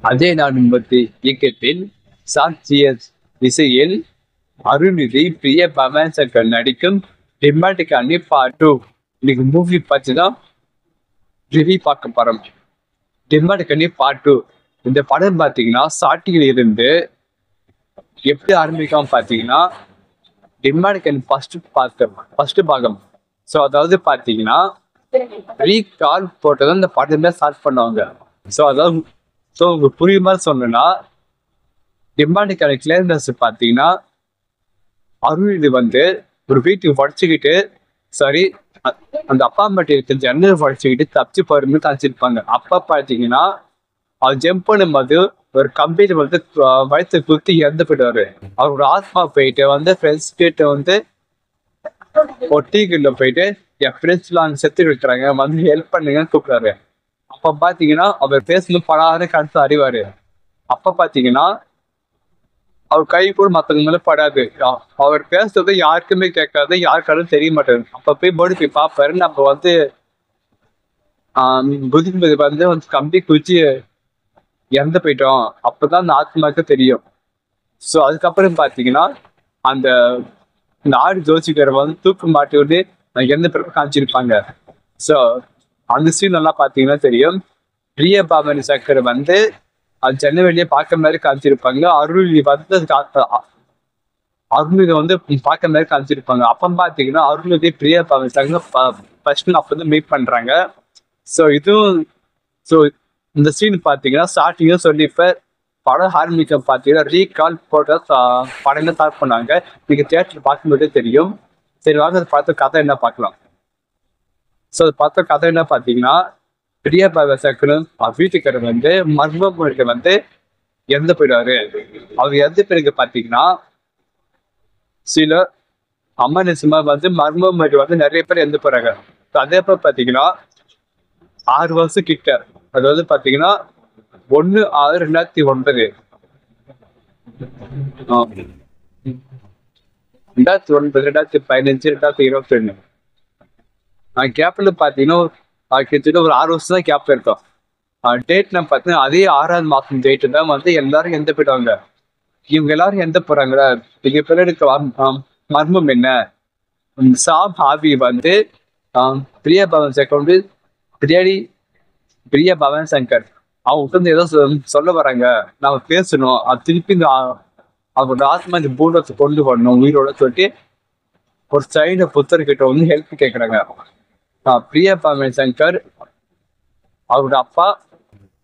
அதே நாடும் பத்தி இயக்கத்தில் சாக்சியஸ் இசையில் அருள்நிதி பிரிய பவன் சங்கர் நடிக்கும் டிமாண்டிக் அணி பார்ட் 2 இன்னைக்கு மூவி பார்த்து தான் ரிவ்யூ பார்க்க போறோம். டிமாண்டிக் அணி பார்ட் 2 இந்த படம் பார்த்தீங்கன்னா ஸ்டார்டிங்ல இருந்து எப்படி ஆரம்பிக்காம பார்த்தீங்கன்னா டிமாண்டிக் அணி ஃபர்ஸ்ட் பாகம். ஸோ அதாவது பார்த்தீங்கன்னா ரீகால் போட்டதான் இந்த படமே ஸ்டார்ட் பண்ணுவாங்க. ஸோ அதாவது உங்களுக்கு புரியுற மாதிரி சொன்னா டிமாண்டிக் அணி கிளியர்னஸ் பார்த்தீங்கன்னா அருள்நிதி வந்து ஒரு வீட்டுக்கு படிச்சுக்கிட்டு சரி அந்த அப்பா அம்மாட்டி இருக்க ஜன்னல் படிச்சுக்கிட்டு தப்பிச்சு போறதுன்னு காமிச்சிருப்பாங்க. அப்பா பார்த்தீங்கன்னா அவர் ஜம்ப் பண்ணும்போது ஒரு கம்பெனி வந்து வயிற்று குத்தி இறந்து போயிடுவாரு. அவரோட ஆத்மா போயிட்டு வந்து ஃப்ரெண்ட்ஸ் கிட்ட வந்து ஒரு டீக்குள்ள போயிட்டு என் ஃப்ரெண்ட்ஸ்லாம் செத்து விட்டுறாங்க வந்து ஹெல்ப் பண்ணுங்கன்னு கூப்பிடுறாரு. அப்ப பாத்தீங்கன்னா அவர் பேசணும் படாத கருத்து அறிவாரு. அப்ப பாத்தீங்கன்னா அவர் கை கூட மத்தவங்க மேல படாது. அவர் பேசுறது யாருக்குமே கேட்காது, யாருக்காலும் தெரிய மாட்டாரு. அப்ப போய் போய் பாப்பாரு. நம்ம வந்து புதிபதி வந்து கம்பி குச்சி இறந்து போயிட்டோம். அப்பதான் அந்த ஆத்மாக்கு தெரியும். ஸோ அதுக்கப்புறம் பாத்தீங்கன்னா அந்த ஆடு ஜோசிக்கிற வந்து தூக்கு மாட்டி விட்டு இறந்த பிறகு காமிச்சிருப்பாங்க. ஸோ அந்த சீன் நல்லா பாத்தீங்கன்னா தெரியும். பிரிய பவன் சங்கர் வந்து அது சென்னை வெளியே பார்க்க மாதிரி காமிச்சிருப்பாங்க. அருள்நிதி வந்து பார்க்க மாதிரி காமிச்சிருப்பாங்க. அப்ப பாத்தீங்கன்னா அருள்நிதி பிரிய பவன் சங்கர் ஃபர்ஸ்ட் அப்ப வந்து மீட் பண்றாங்க. ஸோ இதுவும் இந்த சீன் பாத்தீங்கன்னா ஸ்டார்டிங்கும் சொல்லிப்ப படம் ஆரம்பிக்க பாத்தீங்கன்னா ரீகால் போட்ட படம் ஸ்டார்ட் பண்ணாங்க. நீங்க தியேட்டர் பார்க்கும்போதே தெரியும். சரி வாங்க அதை பார்த்த கதை என்ன பார்க்கலாம். ஸோ அதை பார்த்த கதை என்ன பார்த்தீங்கன்னா பிரிய பவன் சங்கரும் வீட்டுக்காரர் வந்து மர்மமுறைக்கு வந்து இறந்து போயிடுவாரு. அவர் இறந்த பிறகு பார்த்தீங்கன்னா சில அம்மனிசமா வந்து மர்மமுறை வந்து நிறைய பேர் இறந்து போறாங்க. அதே போல பார்த்தீங்கன்னா 6 வருஷம் கிட்ட, அதாவது பார்த்தீங்கன்னா 1/6/2009 2015 2021 கேப்ல பாத்தீங்கன்னா கிட்டத்தட்ட ஒரு 6 வருஷம் தான் கேப் இருக்கும். டேட்ல பாத்தீங்கன்னா அதே 6ஆவது மாசம் டேட்டு தான் வந்து எல்லாரும் எந்த போயிட்டாங்க. இவங்க எல்லாரும் எந்த போறாங்களா இங்க பேருக்கு மர்மம் என்ன? சாப் ஹாபி வந்து பிரிய பவன் சங்கர் பிரிய பவன் சங்கர் அவங்க வந்து ஏதோ சொல்ல வராங்க, நாம பேசணும், அது திருப்பி இந்த அவரோட ஆத்மா இந்த பூண்டத்தை கொண்டு வரணும் உயிரோட சொல்லிட்டு ஒரு சைன புத்தர்கிட்ட வந்து ஹெல்ப் கேட்கறாங்க. பிரிய பவன் சங்கர் அவரோட அப்பா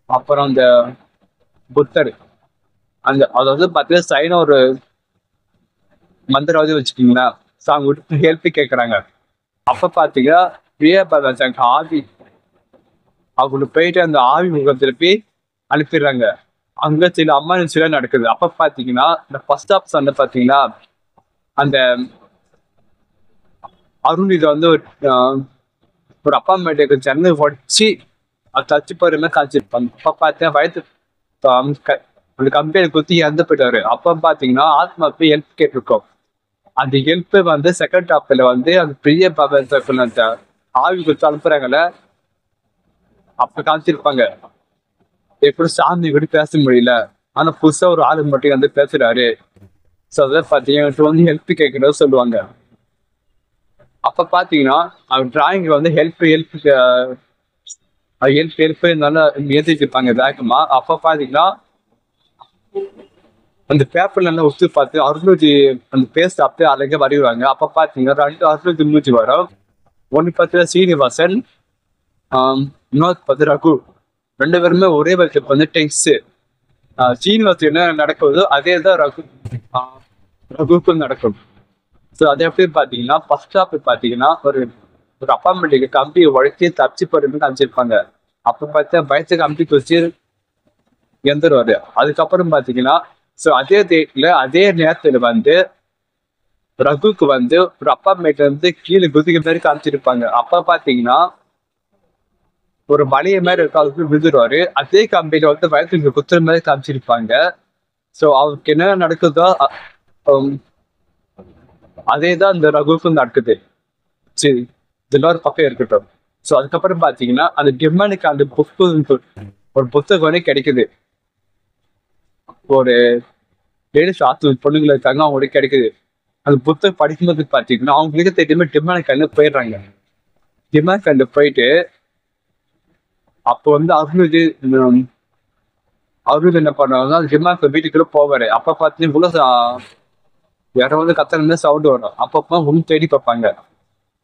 அப்புறம் அந்த புத்தர் அதாவது பார்த்தீங்கன்னா சைனா ஒரு மந்திரவாதி வச்சுக்கீங்களா. ஸோ அவங்க ஹெல்ப் கேட்கறாங்க. அப்ப பாத்தீங்கன்னா பிரிய பவன் சங்கர் ஆவி அவங்களுக்கு போயிட்டு அந்த ஆவி முகம் திருப்பி அனுப்பிடுறாங்க. அங்க சில அம்மா சில நடக்குது. அப்ப பாத்தீங்கன்னா இந்த ஃபர்ஸ்ட் ஆப் வந்து பாத்தீங்கன்னா அந்த அருள்நிதி வந்து ஒரு அப்பா அம்மாட்டுக்கு ஜன்னல் உடச்சி அது தச்சு போறமே காய்ச்சிருப்பாங்க. அப்ப பாத்தீங்கன்னா வயது அந்த கம்பெனி குத்தி இறந்து போயிட்டாரு. அப்ப பாத்தீங்கன்னா ஆத்மா போய் ஹெல்ப் கேட்டிருக்கோம். அந்த ஹெல்ப் வந்து செகண்ட் ஹாப்ல வந்து அந்த பிரிய பவன் சங்கர் அந்த ஆவி குத்து அனுப்புறாங்கல்ல அப்ப காமிச்சிருப்பாங்க. எப்படி சாமி கூட பேச முடியல, ஆனா புதுசா ஒரு ஆளு மட்டும் வந்து பேசுறாரு. ஸோ அதான் பாத்தீங்கன்னா வந்து ஹெல்ப் கேட்கறது சொல்லுவாங்க. அப்ப பாத்தீங்கன்னா அவர் டிராயிங் வந்து ஹெல்ப் நல்லா எழுதிட்டு இருப்பாங்க வேகமா. அப்ப பாத்தீங்கன்னா அந்த பேப்பர்ல நல்லா ஒத்து பார்த்து அருள்நிதி அந்த பேஸ்ட் அப்படியே அழகா வரைவாங்க. அப்ப பாத்தீங்கன்னா 2 அருள்நிதி மூஞ்சி வரும். ஒன்னு பார்த்தீங்கன்னா சீனிவாசன், இன்னொரு பார்த்து ரகு, 2 பேருமே ஒரே வயசுல வந்து டென்ஸ். சீனிவாசன் என்ன நடக்குதோ அதே தான் ரகுக்கும் நடக்கும். ஸோ அதை எப்படி பார்த்தீங்கன்னா ஃபர்ஸ்ட் ஹாப் பார்த்தீங்கன்னா ஒரு அப்பா அம்மாட்டுக்கு கம்பியை உழைச்சி தப்பிச்சு போறதுன்னு காமிச்சிருப்பாங்க. அப்போ பார்த்தா பயத்து கம்பி குச்சி எந்திருவாரு. அதுக்கப்புறம் பார்த்தீங்கன்னா ஸோ அதே டேட்ல அதே நேரத்துல வந்து ரகுக்கு வந்து ஒரு அப்பா அம்மாட்ட வந்து கீழே குதிக்க மாதிரி காமிச்சிருப்பாங்க. அப்ப பாத்தீங்கன்னா ஒரு மலைய மாதிரி இருக்கும், அதுக்கு விழுந்துருவாரு. அதே கம்பெனில வந்து வயசுக்கு குத்துற மாதிரி காமிச்சிருப்பாங்க. ஸோ அவருக்கு என்ன நடக்குதோ அதே தான் அந்த ரகுக்கும் நடக்குது. சரி, இதெல்லாம் ஒரு பக்கம் இருக்கட்டும். ஸோ அதுக்கப்புறம் பார்த்தீங்கன்னா அந்த டிமானிக் அந்த புக்கு ஒரு புத்தகம் வந்து கிடைக்குது. ஒரு லேடிஸ் ஹாஸ்டல் பொண்ணுங்களை இருக்காங்க, அவங்களுக்கு கிடைக்குது. அந்த புத்தகம் படிக்கும்போது பாத்தீங்கன்னா அவங்களுக்கு தெரியாம டிமாண்ட் கண்டு போயிடுறாங்க. டிமாண்ட் கண்டு போயிட்டு அப்போ வந்து அவரு என்ன பண்ணுவாங்க, அந்த டிமாண்ட் வீட்டுக்குள்ள போவாரு. அப்ப பாத்தீங்கன்னா யாரோ வந்து கத்துற சவுண்ட் வரும். அப்பப்போ உள்ள தேடி பார்ப்பாங்க.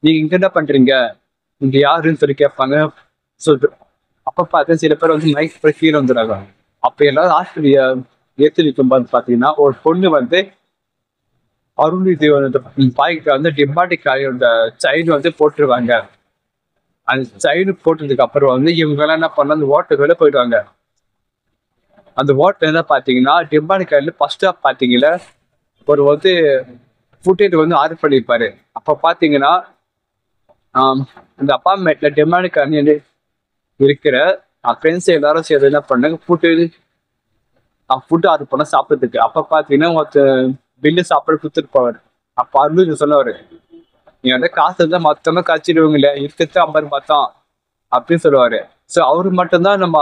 நீங்க இங்க என்ன பண்றீங்க, இங்க யாருன்னு சொல்லி கேட்பாங்க. ஸோ அப்ப பார்த்து சில பேர் வந்து மைக் போய் கீழே வந்துடுறாங்க. அப்ப எல்லாரும் ஆஸ்திரேலியா ஏற்றி நிற்கும்போது பாத்தீங்கன்னா ஒரு பொண்ணு வந்து அருள்நிதி பாய்கிட்ட வந்து டிமாட்டிக் காயோட செயின் வந்து போட்டுருவாங்க. அந்த செயின் போட்டதுக்கு அப்புறம் வந்து இவங்க எல்லாம் என்ன பண்ண அந்த ஓட்டுக்குள்ள போயிடுவாங்க. அந்த ஓட்டர் என்ன பாத்தீங்கன்னா டிமாட்டிக் காயில ஃபர்ஸ்ட் ஆஃப் பாத்தீங்கன்னா ஒரு வந்து ஃபுட்டேஜ் வந்து ஆர்டர் பண்ணியிருப்பாரு. அப்ப பாத்தீங்கன்னா இந்த அப்பார்ட்மெண்ட்ல டிமாண்டிக் கார்டு இருக்கிற ஃப்ரெண்ட்ஸ் எல்லாரும் சேர்ந்து என்ன பண்ணாங்க, ஃபுட் ஆர்டர் பண்ண சாப்பிட்றதுக்கு. அப்ப பாத்தீங்கன்னா ஒருத்தர் பில்லு சாப்பிட கொடுத்துட்டு போவாரு. அப்ப அருள் சொல்லுவாரு, நீ வந்து காசு இருந்தா மொத்தமா கழிச்சிடுவீங்களே, இருக்கிறது 50 மொத்தம் அப்படின்னு சொல்லுவாரு. ஸோ அவரு மட்டும்தான் நம்ம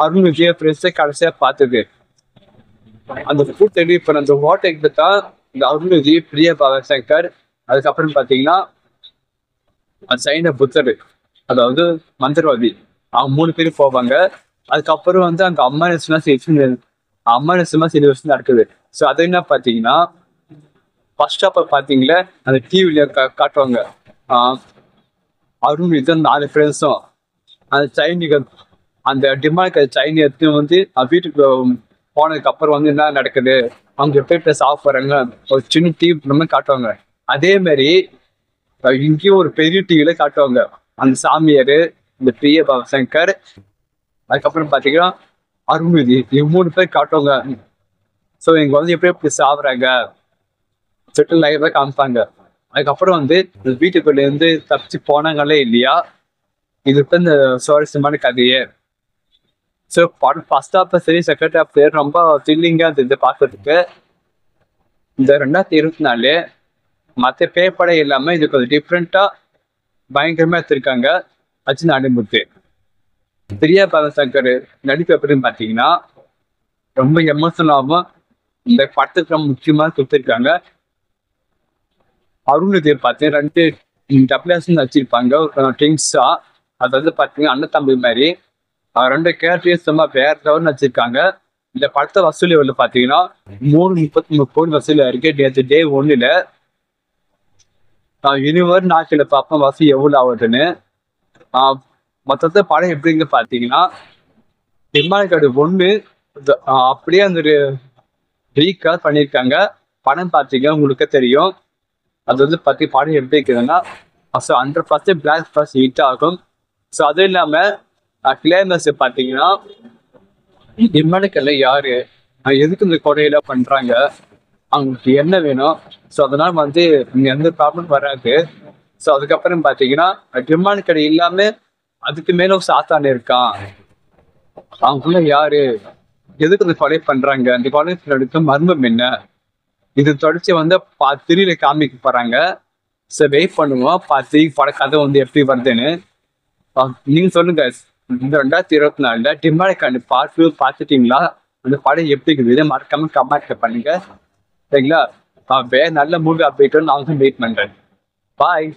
அருள் விஜய ஃப்ரெண்ட்ஸை கடைசியா பார்த்தது. அந்த ஃபுட் டெலிவரி பண்ண அந்த ஹோட்டலுக்கு தான் இந்த அருள் விஜய் பிரிய சங்கர். அதுக்கப்புறம் பாத்தீங்கன்னா சைன புத்தர், அதாவது மந்திரவாதி, அவங்க 3 பேரும் போவாங்க. அதுக்கப்புறம் வந்து அங்க அம்மா சில விஷயம் நடக்குது. ஸோ அது என்ன பாத்தீங்கன்னா ஃபர்ஸ்ட் ஆஃப் பாத்தீங்களா அந்த டிவில காட்டுவாங்க. அருண் இது 4 ஃப்ரெண்ட்ஸும் அந்த சைனிகள் அந்த டிமாண்ட் சைனி எடுத்து வந்து வீட்டுக்கு போனதுக்கு அப்புறம் வந்து என்ன நடக்குது, அவங்க எப்படி சாப்பிட்றாங்க ஒரு சின்ன டிவி நம்ம காட்டுவாங்க. அதே மாதிரி இங்கேயும் ஒரு பெரிய டிவில காட்டுவாங்க. அந்த சாமியாரு, இந்த பிரிய சங்கர், அதுக்கப்புறம் பாத்தீங்கன்னா அருண்விதி, இவங்க 3 பேர் காட்டுவாங்க. ஸோ இங்க வந்து எப்படி சாப்பிட்றாங்க செட்டில் லைஃப் காமிப்பாங்க. அதுக்கப்புறம் வந்து வீட்டுக்குள்ள இருந்து தப்பிச்சு போனாங்களே இல்லையா, இதுக்கு இந்த சுவாரஸ்யமான கதையே. ஸோ படம் ஃபர்ஸ்ட் ஹாஃப் சரி செகண்ட் ஹாஃப் சரி ரொம்ப த்ரில்லிங்கா இருந்தது பார்க்கறதுக்கு. இந்த 2024 மற்ற பேப்படம் இல்லாம இது கொஞ்சம் டிஃப்ரெண்டா பயங்கரமா எடுத்திருக்காங்க. அர்ஜுன் அனிமுத்து, பிரியா சங்கர் நடிப்பு எப்படின்னு பாத்தீங்கன்னா ரொம்ப எமோஷனலாகவும் இந்த படத்துக்கு ரொம்ப முக்கியமா கொடுத்துருக்காங்க. அருள்நிதி பார்த்தீங்கன்னா 2 டப்ளாஸ் வச்சிருப்பாங்க ட்ரிங்ஸா. அது வந்து பாத்தீங்கன்னா அண்ணன் தம்பி மாதிரி 2 கேரக்டரையும் சும்மா வேற லெவல்னு வச்சிருக்காங்க. இந்த படத்தை வசூல் எவ்வளவு பாத்தீங்கன்னா 333 கோடி வசூல் இருக்கு நேற்று டே 1ல. இனிவரும் நாட்கள பார்ப்போம் வசூல் எவ்வளவு ஆகுதுன்னு. மொத்தத்தை படம் எப்படிங்க பாத்தீங்கன்னா டிமாண்ட் 1 அப்படியே அந்த ரீகால் பண்ணியிருக்காங்க. படம் பார்த்தீங்கன்னா உங்களுக்கு தெரியும். அது வந்து பத்தி படம் எப்படி இருக்குதுன்னா 100% பிளாக் ஃபர்ஸ்ட் ஹிட் ஆகும். ஸோ அதுவும் இல்லாம கிளைமேக்ஸ் பார்த்தீங்கன்னா டிமாண்ட் யாரு, எதுக்கு இந்த கொடையில பண்றாங்க, அவங்களுக்கு என்ன வேணும், ஸோ அதனால வந்து இங்க எந்த ப்ராப்ளம் வராது. ஸோ அதுக்கப்புறம் பார்த்தீங்கன்னா டிமாண்ட் கடை இல்லாம அதுக்கு மேல ஒரு சாத்தான் இருக்கான், அவங்களுக்குள்ள யாரு, எதுக்கு இந்த கொலை பண்றாங்க, அந்த கொலை எடுக்க மர்மம் என்ன, இது தொடர்ச்சி வந்து திரியில காமிக்க போறாங்க. ஸோ வெயிட் பண்ணுவோம் பார்த்து பட கதை வந்து எப்படி வருதுன்னு. நீங்க சொல்லுங்க, இந்த 2024 டிமாண்ட் பார்ட் 2 பார்த்துட்டீங்களா, அந்த படம் எப்படி இருக்குது மறக்காம கமெண்ட் பண்ணுங்க சரிங்களா. வேற நல்ல மூவி அப்டேட் நான் வெயிட் பண்றேன். பாய்.